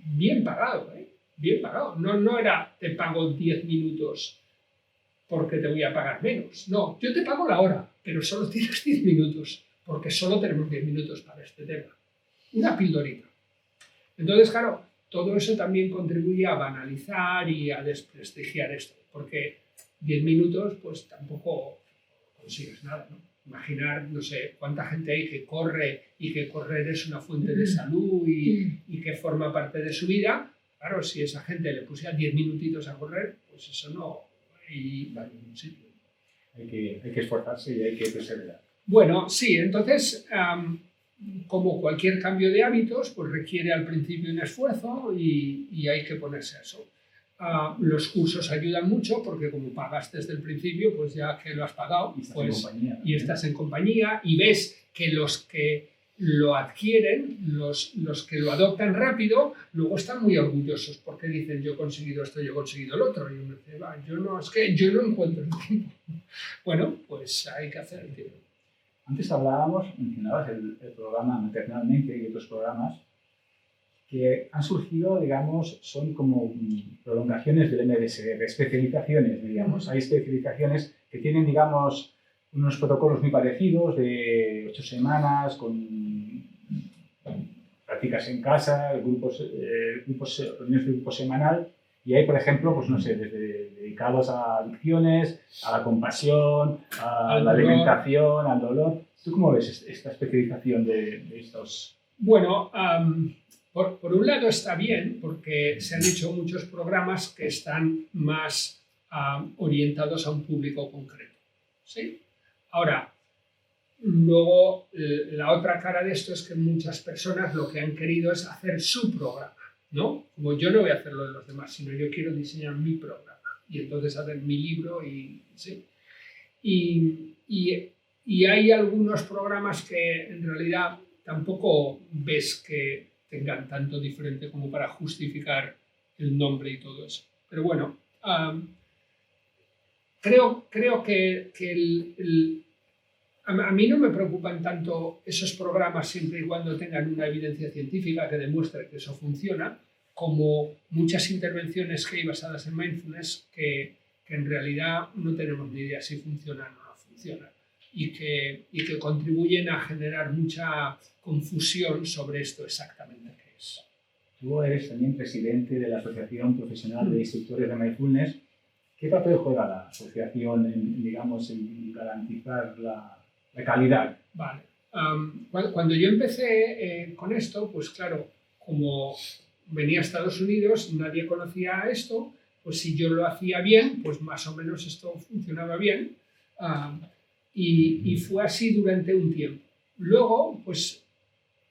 Bien pagado, ¿eh? Bien pagado. No era te pago 10 minutos porque te voy a pagar menos. No, yo te pago la hora, pero solo tienes 10 minutos, porque solo tenemos 10 minutos para este tema. Una pildorita. Entonces, claro, todo eso también contribuye a banalizar y a desprestigiar esto, porque 10 minutos pues tampoco consigues nada, ¿no? Imaginar, no sé, cuánta gente hay que corre y que correr es una fuente de salud y que forma parte de su vida. Claro, si esa gente le pusiera 10 minutitos a correr, pues eso no va a ningún sitio. Hay que esforzarse y hay que perseverar. Bueno, sí, entonces, como cualquier cambio de hábitos, pues requiere al principio un esfuerzo y hay que ponerse a eso. Los cursos ayudan mucho porque como pagaste desde el principio, pues ya que lo has pagado y estás en compañía y ves que los que lo adquieren, los que lo adoptan rápido, luego están muy orgullosos porque dicen yo he conseguido esto, yo he conseguido lo otro. Y uno dice, va, es que yo no encuentro el tiempo. Bueno, pues hay que hacer el tiempo. Antes mencionabas el programa Maternalmente y otros programas que han surgido, digamos, son como prolongaciones del MBSR, especializaciones, digamos. Hay especializaciones que tienen, digamos, unos protocolos muy parecidos de 8 semanas con prácticas en casa, reuniones de grupo semanal, y hay, por ejemplo, pues no sé, desde dedicados a adicciones, a la compasión, a la alimentación, al dolor. ¿Tú cómo ves esta especialización de estos? Bueno, por un lado está bien porque se han hecho muchos programas que están más orientados a un público concreto, ¿sí? Ahora, luego la otra cara de esto es que muchas personas lo que han querido es hacer su programa, ¿no? Como yo no voy a hacer lo de los demás, sino yo quiero diseñar mi programa y entonces hacer mi libro y ¿sí? Y hay algunos programas que en realidad tampoco ves que tengan tanto diferente como para justificar el nombre y todo eso. Pero bueno, creo que a mí no me preocupan tanto esos programas siempre y cuando tengan una evidencia científica que demuestre que eso funciona, como muchas intervenciones que hay basadas en mindfulness que en realidad no tenemos ni idea si funcionan o no funcionan y que contribuyen a generar mucha confusión sobre esto exactamente qué es. Tú eres también presidente de la Asociación Profesional de Instructores de Mindfulness. ¿Qué papel juega la asociación en garantizar la calidad? Vale. Cuando yo empecé con esto, pues claro, como venía a Estados Unidos, nadie conocía esto, pues si yo lo hacía bien, pues más o menos esto funcionaba bien. Y fue así durante un tiempo. Luego, pues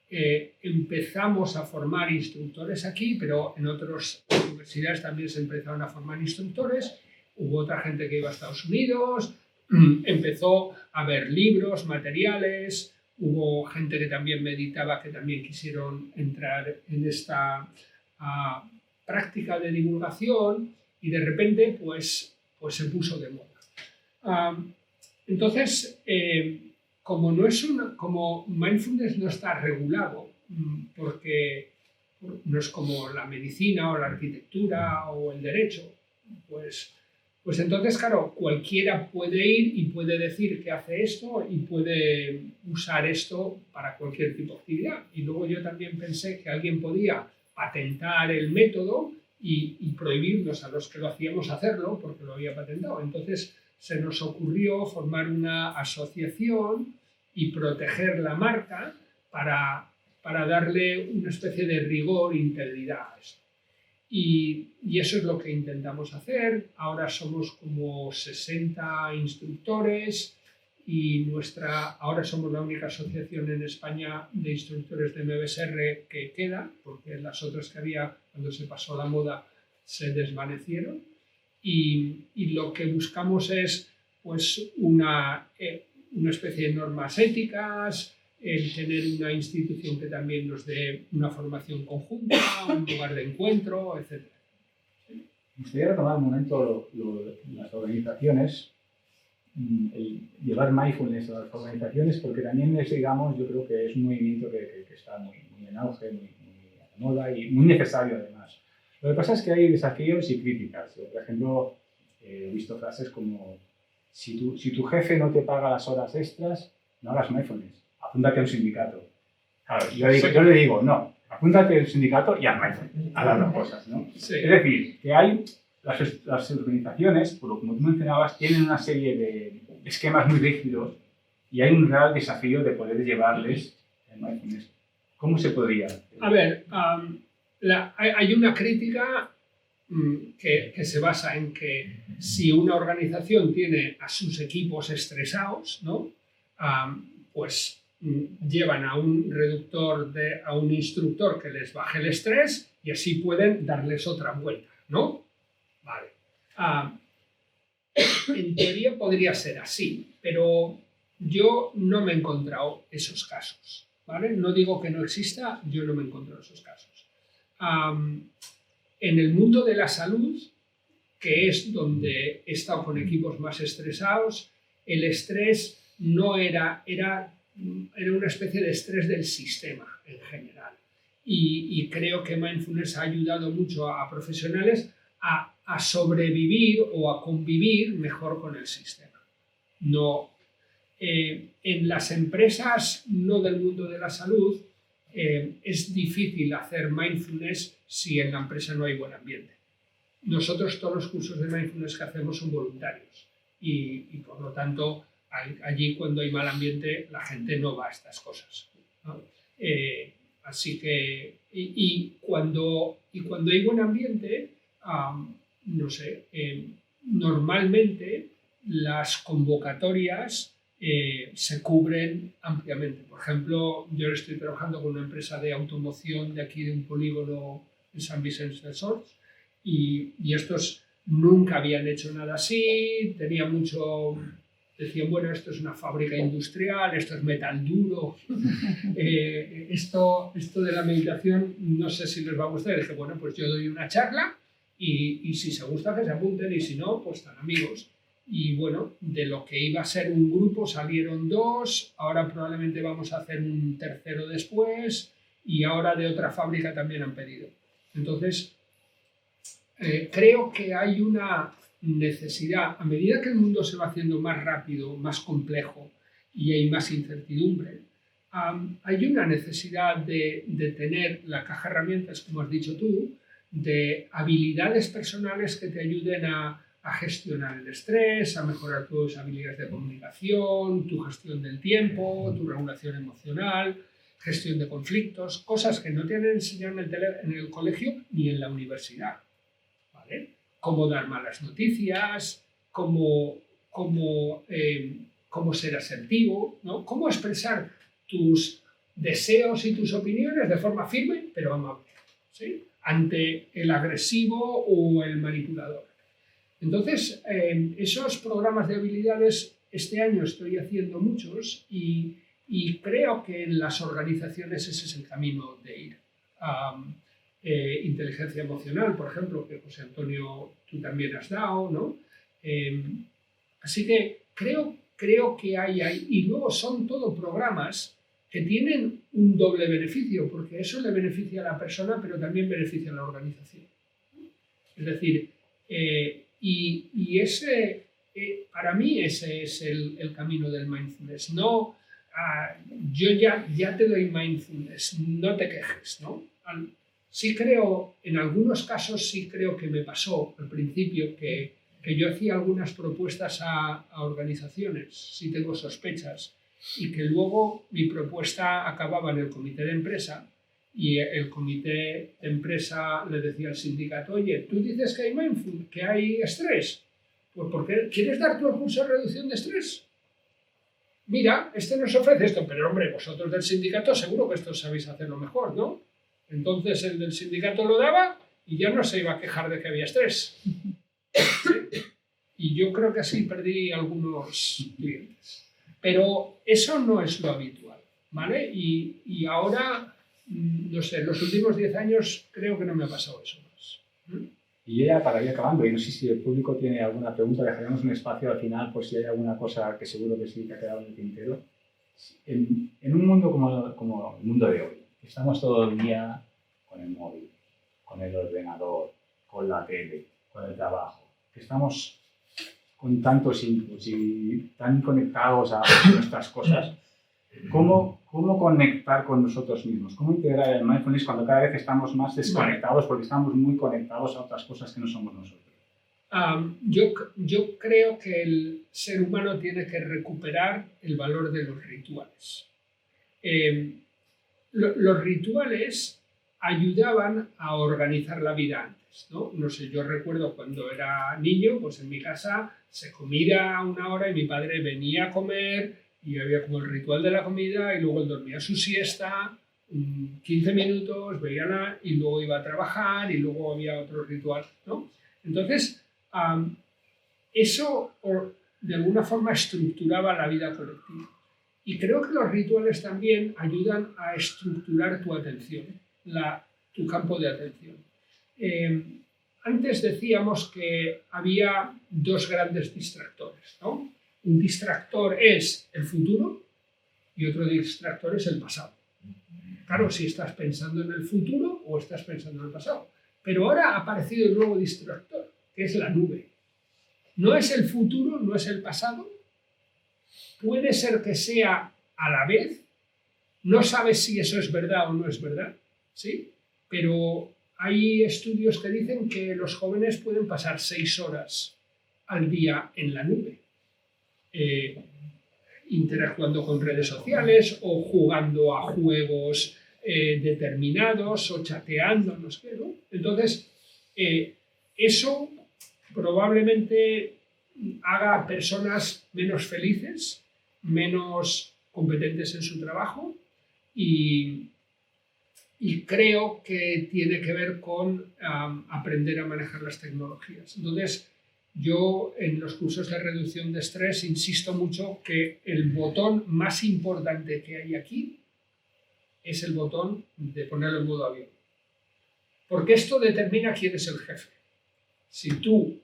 empezamos a formar instructores aquí, pero en otras universidades también se empezaron a formar instructores. Hubo otra gente que iba a Estados Unidos, empezó a ver libros, materiales, hubo gente que también meditaba, que también quisieron entrar en esta práctica de divulgación y de repente pues se puso de moda. Entonces, como mindfulness no está regulado, porque no es como la medicina o la arquitectura o el derecho, pues entonces, claro, cualquiera puede ir y puede decir que hace esto y puede usar esto para cualquier tipo de actividad. Y luego yo también pensé que alguien podía patentar el método y prohibirnos a los que lo hacíamos hacerlo porque lo había patentado. Entonces se nos ocurrió formar una asociación y proteger la marca para darle una especie de rigor e integridad a esto. Y eso es lo que intentamos hacer. Ahora somos como 60 instructores y ahora somos la única asociación en España de instructores de MBSR que queda, porque las otras que había cuando se pasó la moda se desvanecieron. Y lo que buscamos es pues, una especie de normas éticas, el tener una institución que también nos dé una formación conjunta, un lugar de encuentro, etc. Me gustaría retomar un momento las organizaciones, el llevar mindfulness a las organizaciones, porque también es, digamos, yo creo que es un movimiento que está muy en auge, muy de moda y muy necesario además. Lo que pasa es que hay desafíos y críticas. Por ejemplo, he visto frases como si tu jefe no te paga las horas extras, no hagas mindfulness. Apúntate a un sindicato. Claro, yo le digo, no, apúntate a un sindicato y haz mindfulness, haz las dos cosas, ¿no? Sí. Es decir, que hay las organizaciones, por lo que tú mencionabas, tienen una serie de esquemas muy rígidos y hay un real desafío de poder llevarles el mindfulness. ¿Cómo se podría? A ver, hay una crítica que se basa en que si una organización tiene a sus equipos estresados, ¿no? Pues llevan a un reductor, a un instructor que les baje el estrés y así pueden darles otra vuelta, ¿no? Vale. En teoría podría ser así, pero yo no me he encontrado esos casos. ¿vale? No digo que no exista, yo no me encuentro en esos casos. En el mundo de la salud, que es donde he estado con equipos más estresados, el estrés no era una especie de estrés del sistema en general. Y creo que mindfulness ha ayudado mucho a profesionales a sobrevivir o a convivir mejor con el sistema. No, en las empresas no del mundo de la salud es difícil hacer mindfulness si en la empresa no hay buen ambiente. Nosotros todos los cursos de mindfulness que hacemos son voluntarios y por lo tanto allí cuando hay mal ambiente la gente no va a estas cosas, ¿no? Así que cuando hay buen ambiente, no sé, normalmente las convocatorias se cubren ampliamente. Por ejemplo, yo estoy trabajando con una empresa de automoción de aquí de un polígono en San Vicente del Sors y estos nunca habían hecho nada así, tenía mucho... Decían, bueno, esto es una fábrica industrial, esto es metal duro, esto de la meditación no sé si les va a gustar. Y dije, bueno, pues yo doy una charla y si se gusta que se apunten y si no, pues están amigos. Y bueno, de lo que iba a ser un grupo salieron 2, ahora probablemente vamos a hacer un tercero después y ahora de otra fábrica también han pedido. Entonces, creo que hay una necesidad, a medida que el mundo se va haciendo más rápido, más complejo y hay más incertidumbre, hay una necesidad de tener la caja de herramientas, como has dicho tú, de habilidades personales que te ayuden a gestionar el estrés, a mejorar tus habilidades de comunicación, tu gestión del tiempo, tu regulación emocional, gestión de conflictos, cosas que no te han enseñado en el colegio ni en la universidad, ¿vale? Cómo dar malas noticias, cómo ser asertivo, ¿no? Cómo expresar tus deseos y tus opiniones de forma firme pero amable, ¿sí? Ante el agresivo o el manipulador. Entonces, esos programas de habilidades, este año estoy haciendo muchos y creo que en las organizaciones ese es el camino de ir. Inteligencia emocional, por ejemplo, que José Antonio tú también has dado, ¿no? Así que creo que hay ahí, y luego son todo programas que tienen un doble beneficio, porque eso le beneficia a la persona, pero también beneficia a la organización. Es decir, para mí ese es el camino del mindfulness. No, yo ya te doy mindfulness, no te quejes, ¿no? Sí creo, en algunos casos sí creo que me pasó al principio que yo hacía algunas propuestas a organizaciones, sí tengo sospechas, y que luego mi propuesta acababa en el comité de empresa y el comité de empresa le decía al sindicato, oye, tú dices que hay mindfulness, que hay estrés, pues ¿por qué quieres dar tu curso de reducción de estrés? Mira, este nos ofrece esto, pero hombre, vosotros del sindicato seguro que esto sabéis hacerlo mejor, ¿no? Entonces el del sindicato lo daba y ya no se iba a quejar de que había estrés. Y yo creo que así perdí algunos clientes. Pero eso no es lo habitual, ¿vale? Y ahora, no sé, en los últimos 10 años creo que no me ha pasado eso más. Y ya para ir acabando, y no sé si el público tiene alguna pregunta, dejaremos un espacio al final por si hay alguna cosa que seguro que sí que ha quedado en el tintero. En un mundo como el mundo de hoy, estamos todo el día con el móvil, con el ordenador, con la tele, con el trabajo, que estamos con tantos inputs y tan conectados a nuestras cosas. ¿Cómo conectar con nosotros mismos? ¿Cómo integrar el mindfulness cuando cada vez estamos más desconectados porque estamos muy conectados a otras cosas que no somos nosotros? Yo creo que el ser humano tiene que recuperar el valor de los rituales. Los rituales ayudaban a organizar la vida antes, ¿no? No sé, yo recuerdo cuando era niño, pues en mi casa se comía a una hora y mi padre venía a comer y había como el ritual de la comida y luego él dormía su siesta, 15 minutos, veía y luego iba a trabajar y luego había otro ritual, ¿no? Entonces, eso de alguna forma estructuraba la vida colectiva. Y creo que los rituales también ayudan a estructurar tu atención, tu campo de atención. Antes decíamos que había dos grandes distractores, ¿no? Un distractor es el futuro y otro distractor es el pasado. Claro, si estás pensando en el futuro o estás pensando en el pasado. Pero ahora ha aparecido el nuevo distractor, que es la nube. No es el futuro, no es el pasado. Puede ser que sea a la vez. No sabes si eso es verdad o no es verdad, ¿sí? Pero hay estudios que dicen que los jóvenes pueden pasar 6 horas al día en la nube, interactuando con redes sociales o jugando a juegos determinados o chateando, no sé qué, ¿no? Entonces, eso probablemente haga a personas menos felices, menos competentes en su trabajo y creo que tiene que ver con aprender a manejar las tecnologías. Entonces, yo en los cursos de reducción de estrés insisto mucho que el botón más importante que hay aquí es el botón de ponerlo en modo avión. Porque esto determina quién es el jefe. Si tú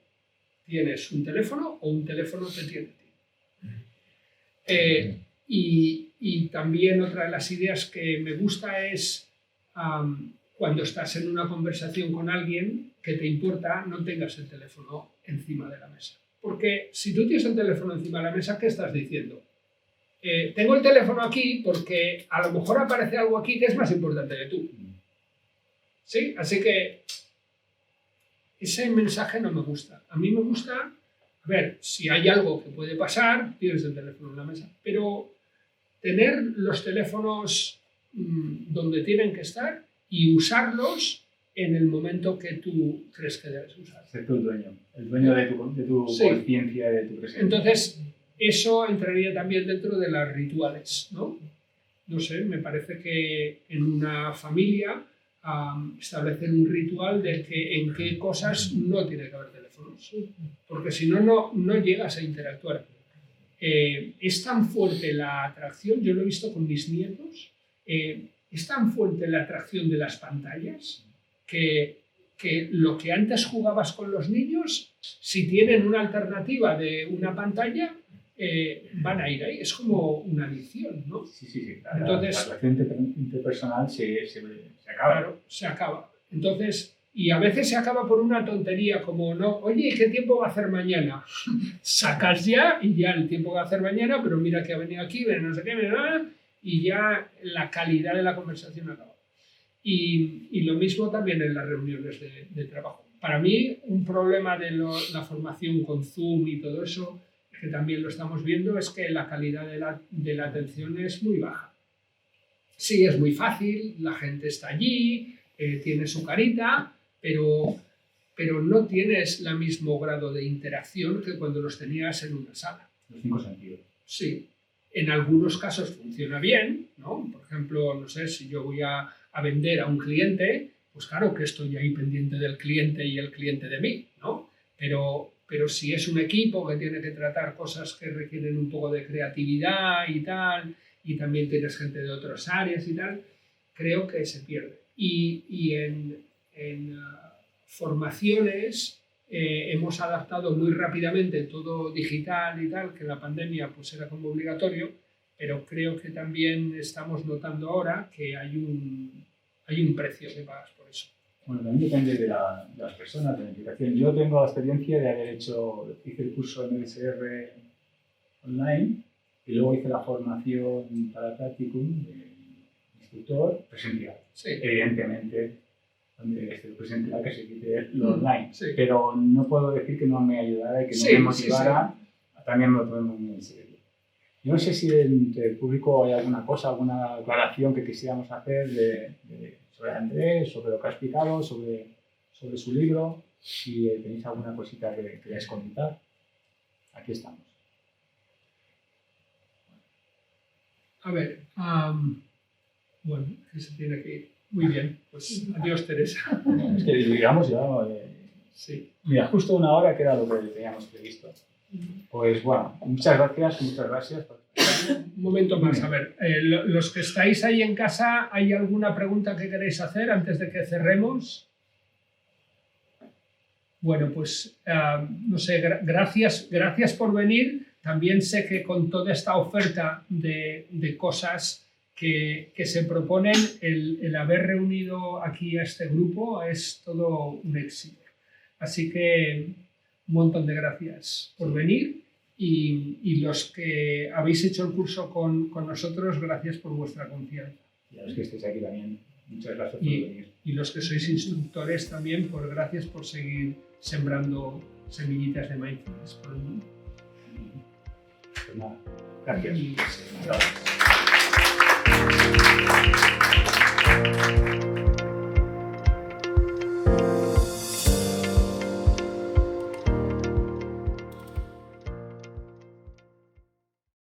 tienes un teléfono o un teléfono te tiene a ti. Y también otra de las ideas que me gusta es cuando estás en una conversación con alguien que te importa, no tengas el teléfono encima de la mesa. Porque si tú tienes el teléfono encima de la mesa, ¿qué estás diciendo? Tengo el teléfono aquí porque a lo mejor aparece algo aquí que es más importante que tú. ¿Sí? Así que ese mensaje no me gusta. A mí me gusta, a ver, si hay algo que puede pasar, tienes el teléfono en la mesa, pero tener los teléfonos donde tienen que estar y usarlos en el momento que tú crees que debes usar. Ser tú el dueño de tu Sí. conciencia y de tu presencia. Entonces, eso entraría también dentro de los rituales, ¿no? No sé, me parece que en una familia establecer un ritual de que en qué cosas no tiene que haber teléfonos, porque si no, no llegas a interactuar. Es tan fuerte la atracción, yo lo he visto con mis nietos, es tan fuerte la atracción de las pantallas que lo que antes jugabas con los niños, si tienen una alternativa de una pantalla, van a ir ahí. Es como una adicción, ¿no? Sí. Entonces, la relación interpersonal se acaba. Claro, se acaba. Entonces, y a veces se acaba por una tontería como, no, oye, ¿qué tiempo va a hacer mañana? Sacas ya y ya el tiempo va a hacer mañana, pero mira que ha venido aquí, no sé qué, y ya la calidad de la conversación acaba. Y lo mismo también en las reuniones de trabajo. Para mí, un problema de la formación con Zoom y todo eso, que también lo estamos viendo, es que la calidad de la atención es muy baja. Sí, es muy fácil, la gente está allí, tiene su carita, pero no tienes el mismo grado de interacción que cuando los tenías en una sala. Los 5 sentidos. Sí, en algunos casos funciona bien, ¿no? Por ejemplo, no sé, si yo voy a vender a un cliente, pues claro que estoy ahí pendiente del cliente y el cliente de mí, ¿no? Pero si es un equipo que tiene que tratar cosas que requieren un poco de creatividad y tal, y también tienes gente de otras áreas y tal, creo que se pierde. Y en formaciones hemos adaptado muy rápidamente todo digital y tal, que la pandemia pues era como obligatorio, pero creo que también estamos notando ahora que hay un precio que pagas por eso. Bueno, también depende de las personas, de la implicación. Yo tengo la experiencia de hice el curso en MSR online y luego hice la formación para practicum de instructor presencial. Sí. Evidentemente, donde esté presencial que se quite lo online. Sí. Pero no puedo decir que no me ayudara y que no me motivara. También me lo tomo muy en serio. Yo no sé si entre el público hay alguna cosa, alguna aclaración que quisiéramos hacer sobre Andrés, sobre lo que ha explicado, sobre su libro. Si tenéis alguna cosita que queráis comentar, aquí estamos. A ver, bueno, que se tiene que ir. Muy bien, pues adiós, Teresa. Es que digamos ya... Sí. Mira, justo 1 hora que era lo que teníamos previsto. Pues bueno, muchas gracias. Un momento más, a ver, los que estáis ahí en casa, ¿hay alguna pregunta que queréis hacer antes de que cerremos? Bueno, pues no sé, gracias por venir. También sé que con toda esta oferta de cosas que se proponen, el haber reunido aquí a este grupo es todo un éxito. Así que un montón de gracias por venir y los que habéis hecho el curso con nosotros, gracias por vuestra confianza. Y a los que estéis aquí también, muchas gracias por venir. Y los que sois instructores también, gracias por seguir sembrando semillitas de mindfulness por el mundo. Pues nada, gracias. Gracias.